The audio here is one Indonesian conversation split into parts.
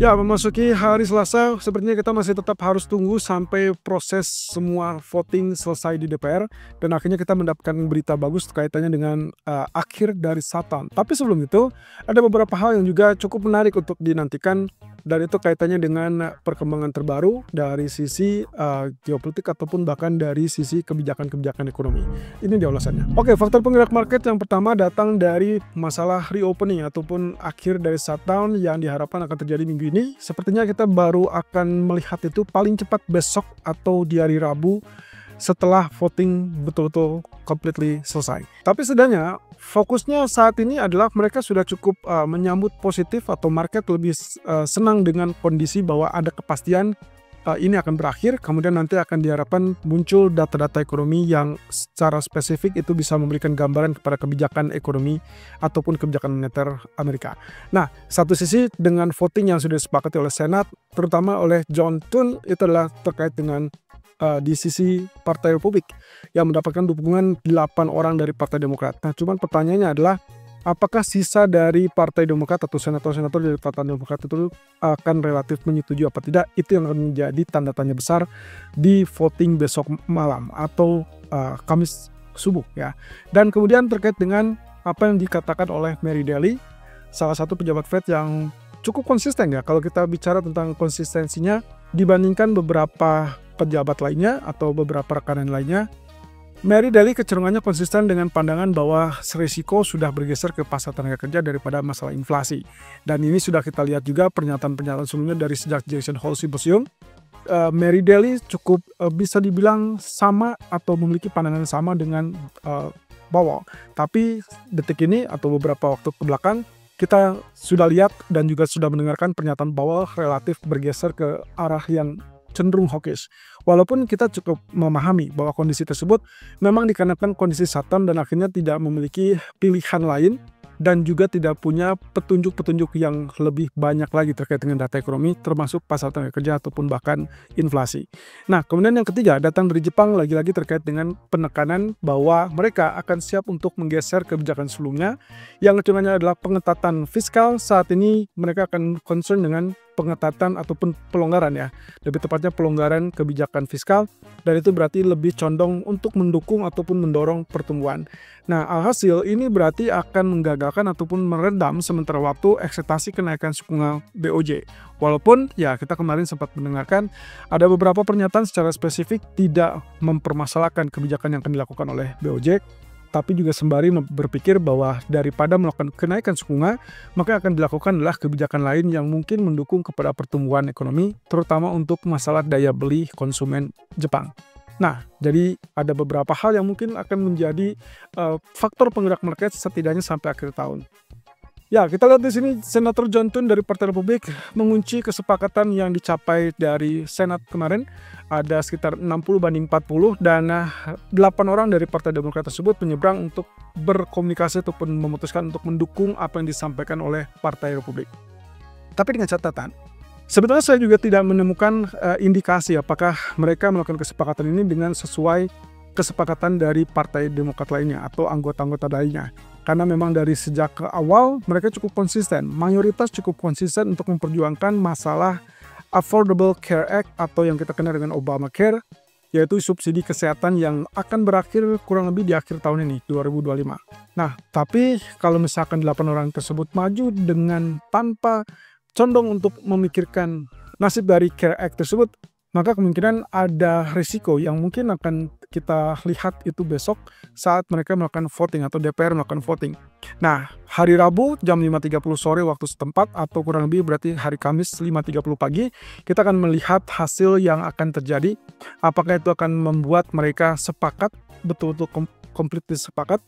Ya, memasuki hari Selasa, sepertinya kita masih tetap harus tunggu sampai proses semua voting selesai di DPR dan akhirnya kita mendapatkan berita bagus kaitannya dengan akhir dari shutdown. Tapi sebelum itu, ada beberapa hal yang juga cukup menarik untuk dinantikan dan itu kaitannya dengan perkembangan terbaru dari sisi geopolitik ataupun bahkan dari sisi kebijakan-kebijakan ekonomi. Ini dia ulasannya. Oke, faktor penggerak market yang pertama datang dari masalah reopening ataupun akhir dari shutdown yang diharapkan akan terjadi minggu ini. Sepertinya kita baru akan melihat itu paling cepat besok atau di hari Rabu setelah voting betul-betul completely selesai. Tapi setidaknya fokusnya saat ini adalah mereka sudah cukup menyambut positif atau market lebih senang dengan kondisi bahwa ada kepastian ini akan berakhir, kemudian nanti akan diharapkan muncul data-data ekonomi yang secara spesifik itu bisa memberikan gambaran kepada kebijakan ekonomi ataupun kebijakan moneter Amerika. Nah, satu sisi dengan voting yang sudah disepakati oleh Senat, terutama oleh John Thune, itu adalah terkait dengan di sisi Partai Republik yang mendapatkan dukungan 8 orang dari Partai Demokrat. Nah, cuman pertanyaannya adalah apakah sisa dari Partai Demokrat atau senator-senator dari Partai Demokrat itu akan relatif menyetujui apa tidak? Itu yang akan menjadi tanda tanya besar di voting besok malam atau Kamis subuh ya. Dan kemudian terkait dengan apa yang dikatakan oleh Mary Daly, salah satu pejabat Fed yang cukup konsisten ya kalau kita bicara tentang konsistensinya dibandingkan beberapa pejabat lainnya atau beberapa rekanan lainnya. Mary Daly kecenderungannya konsisten dengan pandangan bahwa risiko sudah bergeser ke pasar tenaga kerja daripada masalah inflasi. Dan ini sudah kita lihat juga pernyataan-pernyataan sebelumnya dari sejak Jackson Hole Symposium. Mary Daly cukup bisa dibilang sama atau memiliki pandangan sama dengan Powell. Tapi detik ini atau beberapa waktu ke belakang kita sudah lihat dan juga sudah mendengarkan pernyataan Powell relatif bergeser ke arah yang cenderung hawkish. Walaupun kita cukup memahami bahwa kondisi tersebut memang dikarenakan kondisi shutdown dan akhirnya tidak memiliki pilihan lain dan juga tidak punya petunjuk-petunjuk yang lebih banyak lagi terkait dengan data ekonomi termasuk pasar tenaga kerja ataupun bahkan inflasi. Nah, kemudian yang ketiga datang dari Jepang lagi-lagi terkait dengan penekanan bahwa mereka akan siap untuk menggeser kebijakan sebelumnya yang kecenderungannya adalah pengetatan fiskal. Saat ini mereka akan concern dengan pengetatan ataupun pelonggaran ya, lebih tepatnya pelonggaran kebijakan fiskal dan itu berarti lebih condong untuk mendukung ataupun mendorong pertumbuhan. Nah, alhasil ini berarti akan menggagalkan ataupun meredam sementara waktu ekspektasi kenaikan suku bunga BOJ. Walaupun ya kita kemarin sempat mendengarkan ada beberapa pernyataan secara spesifik tidak mempermasalahkan kebijakan yang akan dilakukan oleh BOJ, tapi juga sembari berpikir bahwa daripada melakukan kenaikan suku bunga, maka akan dilakukan adalah kebijakan lain yang mungkin mendukung kepada pertumbuhan ekonomi, terutama untuk masalah daya beli konsumen Jepang. Nah, jadi ada beberapa hal yang mungkin akan menjadi faktor penggerak market setidaknya sampai akhir tahun. Ya, kita lihat di sini Senator John Thune dari Partai Republik mengunci kesepakatan yang dicapai dari Senat kemarin. Ada sekitar 60-40 dan 8 orang dari Partai Demokrat tersebut menyeberang untuk berkomunikasi ataupun memutuskan untuk mendukung apa yang disampaikan oleh Partai Republik. Tapi dengan catatan, sebetulnya saya juga tidak menemukan indikasi apakah mereka melakukan kesepakatan ini dengan sesuai kesepakatan dari Partai Demokrat lainnya atau anggota-anggota lainnya. Karena memang dari sejak awal mereka cukup konsisten, mayoritas cukup konsisten untuk memperjuangkan masalah Affordable Care Act atau yang kita kenal dengan Obamacare, yaitu subsidi kesehatan yang akan berakhir kurang lebih di akhir tahun ini, 2025. Nah, tapi kalau misalkan 8 orang tersebut maju dengan tanpa condong untuk memikirkan nasib dari Care Act tersebut, maka kemungkinan ada risiko yang mungkin akan kita lihat itu besok saat mereka melakukan voting atau DPR melakukan voting. Nah, hari Rabu jam 5.30 sore waktu setempat atau kurang lebih berarti hari Kamis 5.30 pagi, kita akan melihat hasil yang akan terjadi. Apakah itu akan membuat mereka sepakat, betul-betul completely sepakat,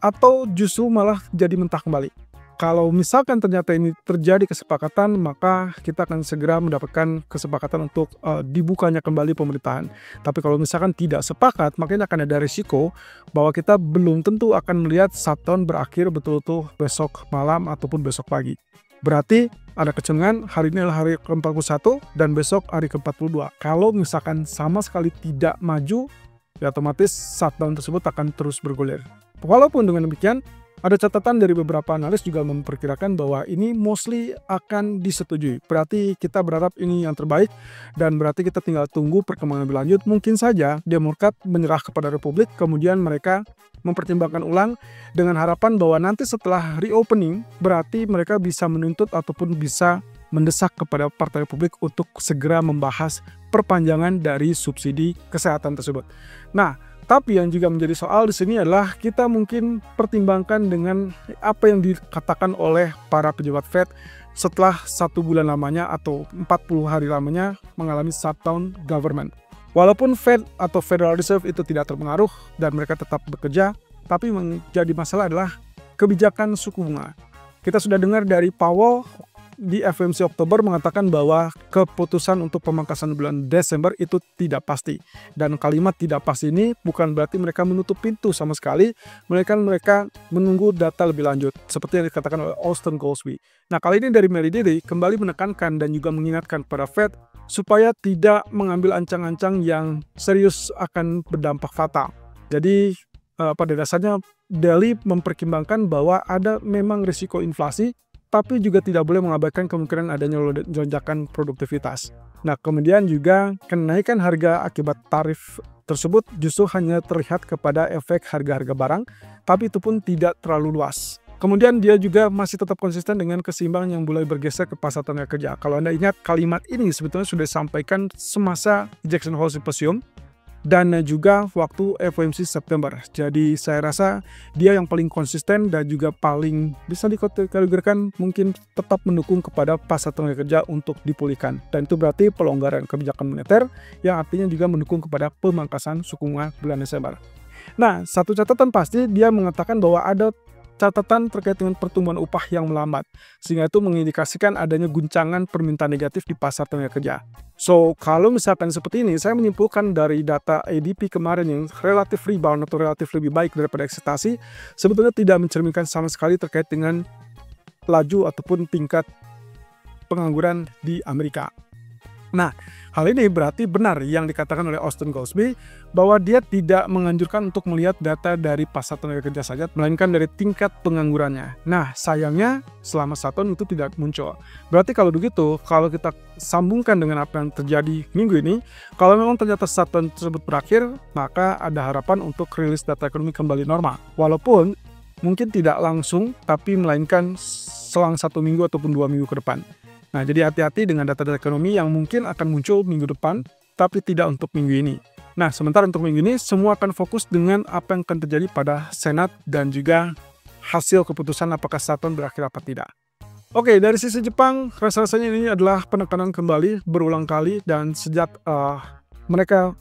atau justru malah jadi mentah kembali. Kalau misalkan ternyata ini terjadi kesepakatan, maka kita akan segera mendapatkan kesepakatan untuk dibukanya kembali pemerintahan. Tapi kalau misalkan tidak sepakat, maka ini akan ada risiko bahwa kita belum tentu akan melihat shutdown berakhir betul-betul besok malam ataupun besok pagi. Berarti ada kecenderungan hari ini adalah hari ke-41 dan besok hari ke-42. Kalau misalkan sama sekali tidak maju, ya otomatis shutdown tersebut akan terus bergulir. Walaupun dengan demikian, Ada catatan dari beberapa analis juga memperkirakan bahwa ini mostly akan disetujui. Berarti kita berharap ini yang terbaik dan berarti kita tinggal tunggu perkembangan lebih lanjut. Mungkin saja Demokrat menyerah kepada Republik, kemudian mereka mempertimbangkan ulang dengan harapan bahwa nanti setelah reopening berarti mereka bisa menuntut ataupun bisa mendesak kepada Partai Republik untuk segera membahas perpanjangan dari subsidi kesehatan tersebut. Nah, tapi yang juga menjadi soal di sini adalah kita mungkin pertimbangkan dengan apa yang dikatakan oleh para pejabat Fed setelah 1 bulan lamanya atau 40 hari lamanya mengalami shutdown government. Walaupun Fed atau Federal Reserve itu tidak terpengaruh dan mereka tetap bekerja, tapi menjadi masalah adalah kebijakan suku bunga. Kita sudah dengar dari Powell di FOMC Oktober mengatakan bahwa keputusan untuk pemangkasan bulan Desember itu tidak pasti. Dan kalimat tidak pasti ini bukan berarti mereka menutup pintu sama sekali, melainkan mereka menunggu data lebih lanjut, seperti yang dikatakan oleh Austan Goolsbee. Nah, kali ini dari Mary Daly kembali menekankan dan juga mengingatkan pada Fed supaya tidak mengambil ancang-ancang yang serius akan berdampak fatal. Jadi pada dasarnya Daly mempertimbangkan bahwa ada memang risiko inflasi, tapi juga tidak boleh mengabaikan kemungkinan adanya lonjakan produktivitas. Nah, kemudian juga kenaikan harga akibat tarif tersebut justru hanya terlihat kepada efek harga-harga barang, tapi itu pun tidak terlalu luas. Kemudian dia juga masih tetap konsisten dengan keseimbangan yang mulai bergeser ke pasar tenaga kerja. Kalau Anda ingat, kalimat ini sebetulnya sudah disampaikan semasa Jackson Hole Symposium dan juga waktu FOMC September. Jadi saya rasa dia yang paling konsisten dan juga paling bisa dikategorikan mungkin tetap mendukung kepada pasar tenaga kerja untuk dipulihkan. Dan itu berarti pelonggaran kebijakan moneter yang artinya juga mendukung kepada pemangkasan suku bunga bulan Desember. Nah, satu catatan pasti dia mengatakan bahwa ada catatan terkait dengan pertumbuhan upah yang melambat, sehingga itu mengindikasikan adanya guncangan permintaan negatif di pasar tenaga kerja. So, kalau misalkan seperti ini, saya menyimpulkan dari data ADP kemarin yang relatif rebound atau relatif lebih baik daripada ekspektasi, sebetulnya tidak mencerminkan sama sekali terkait dengan laju ataupun tingkat pengangguran di Amerika. Nah, hal ini berarti benar yang dikatakan oleh Austan Goolsbee bahwa dia tidak menganjurkan untuk melihat data dari pasar tenaga kerja saja, melainkan dari tingkat penganggurannya. Nah, sayangnya selama 1 tahun itu tidak muncul. Berarti kalau begitu, kalau kita sambungkan dengan apa yang terjadi minggu ini, kalau memang ternyata 1 tahun tersebut berakhir, maka ada harapan untuk rilis data ekonomi kembali normal. Walaupun mungkin tidak langsung, tapi melainkan selang 1 minggu ataupun 2 minggu ke depan. Nah, jadi hati-hati dengan data-data ekonomi yang mungkin akan muncul minggu depan, tapi tidak untuk minggu ini. Nah, sementara untuk minggu ini, semua akan fokus dengan apa yang akan terjadi pada Senat dan juga hasil keputusan apakah 1 tahun berakhir apa tidak. Oke, dari sisi Jepang, rasa-rasanya ini adalah penekanan kembali berulang kali dan sejak mereka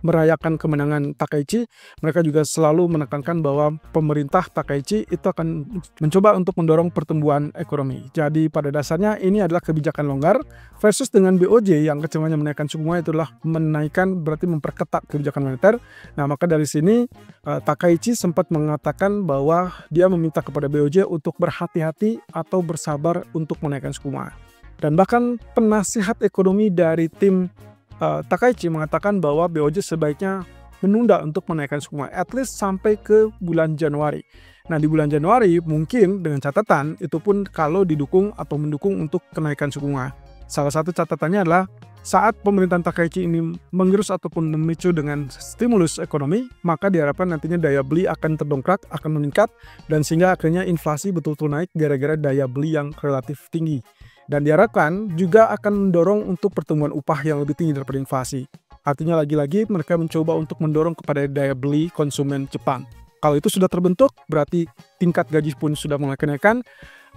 merayakan kemenangan Takaichi, mereka juga selalu menekankan bahwa pemerintah Takaichi itu akan mencoba untuk mendorong pertumbuhan ekonomi. Jadi pada dasarnya ini adalah kebijakan longgar versus dengan BOJ yang kecenderungannya menaikkan suku bunga, itu adalah menaikkan berarti memperketat kebijakan moneter. Nah, maka dari sini Takaichi sempat mengatakan bahwa dia meminta kepada BOJ untuk berhati-hati atau bersabar untuk menaikkan suku bunga. Dan bahkan penasihat ekonomi dari tim Takaichi mengatakan bahwa BOJ sebaiknya menunda untuk menaikkan suku bunga at least sampai ke bulan Januari. Nah, di bulan Januari mungkin dengan catatan itu pun kalau didukung atau mendukung untuk kenaikan suku bunga. Salah satu catatannya adalah saat pemerintahan Takaichi ini mengerus ataupun memicu dengan stimulus ekonomi, maka diharapkan nantinya daya beli akan terdongkrak, akan meningkat, dan sehingga akhirnya inflasi betul-betul naik gara-gara daya beli yang relatif tinggi. Dan diharapkan juga akan mendorong untuk pertumbuhan upah yang lebih tinggi daripada inflasi. Artinya lagi-lagi mereka mencoba untuk mendorong kepada daya beli konsumen Jepang. Kalau itu sudah terbentuk, berarti tingkat gaji pun sudah mulai kenaikan.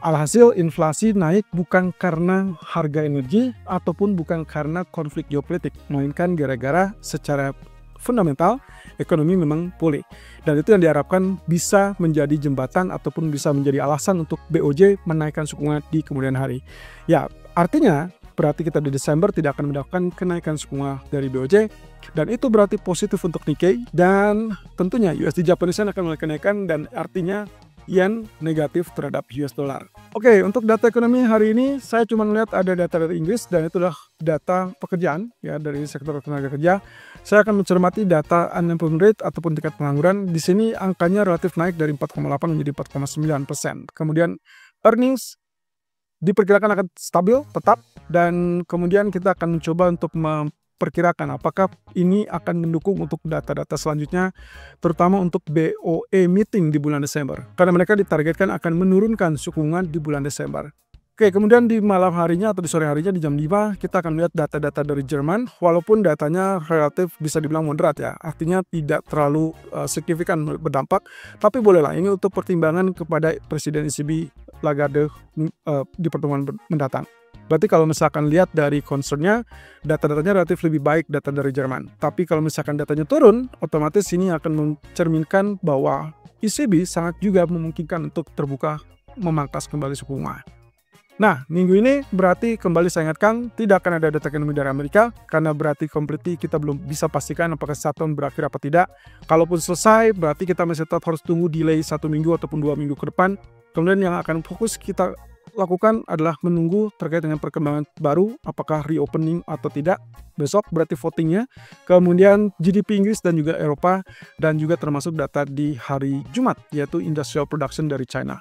Alhasil inflasi naik bukan karena harga energi ataupun bukan karena konflik geopolitik, melainkan gara-gara secara fundamental ekonomi memang pulih. Dan itu yang diharapkan bisa menjadi jembatan ataupun bisa menjadi alasan untuk BOJ menaikkan suku bunga di kemudian hari. Ya, artinya berarti kita di Desember tidak akan mendapatkan kenaikan suku bunga dari BOJ, dan itu berarti positif untuk Nikkei, dan tentunya USD Japanese Yen akan mulai kenaikan, dan artinya yen negatif terhadap US dollar. Oke, untuk data ekonomi hari ini saya cuma melihat ada data dari Inggris dan itu adalah data pekerjaan ya dari sektor tenaga kerja. Saya akan mencermati data unemployment rate ataupun tingkat pengangguran. Di sini angkanya relatif naik dari 4,8 menjadi 4,9%. Kemudian earnings diperkirakan akan stabil tetap, dan kemudian kita akan mencoba untuk memperkirakan apakah ini akan mendukung untuk data-data selanjutnya, terutama untuk BOE meeting di bulan Desember, karena mereka ditargetkan akan menurunkan suku bunga di bulan Desember. Oke, kemudian di malam harinya atau di sore harinya di jam 5 kita akan lihat data-data dari Jerman, walaupun datanya relatif bisa dibilang moderat ya, artinya tidak terlalu signifikan berdampak, tapi bolehlah ini untuk pertimbangan kepada Presiden ECB Lagarde di pertemuan mendatang. Berarti kalau misalkan lihat dari concernnya, data-datanya relatif lebih baik data dari Jerman. Tapi kalau misalkan datanya turun, otomatis ini akan mencerminkan bahwa ECB sangat juga memungkinkan untuk terbuka memangkas kembali suku bunga. Nah, minggu ini berarti kembali saya ingatkan tidak akan ada data ekonomi dari Amerika, karena berarti completely kita belum bisa pastikan apakah shutdown berakhir apa tidak. Kalaupun selesai, berarti kita masih tetap harus tunggu delay 1 minggu ataupun 2 minggu ke depan. Kemudian yang akan fokus kita lakukan adalah menunggu terkait dengan perkembangan baru, apakah reopening atau tidak. Besok berarti votingnya, kemudian GDP Inggris dan juga Eropa, dan juga termasuk data di hari Jumat, yaitu Industrial Production dari China.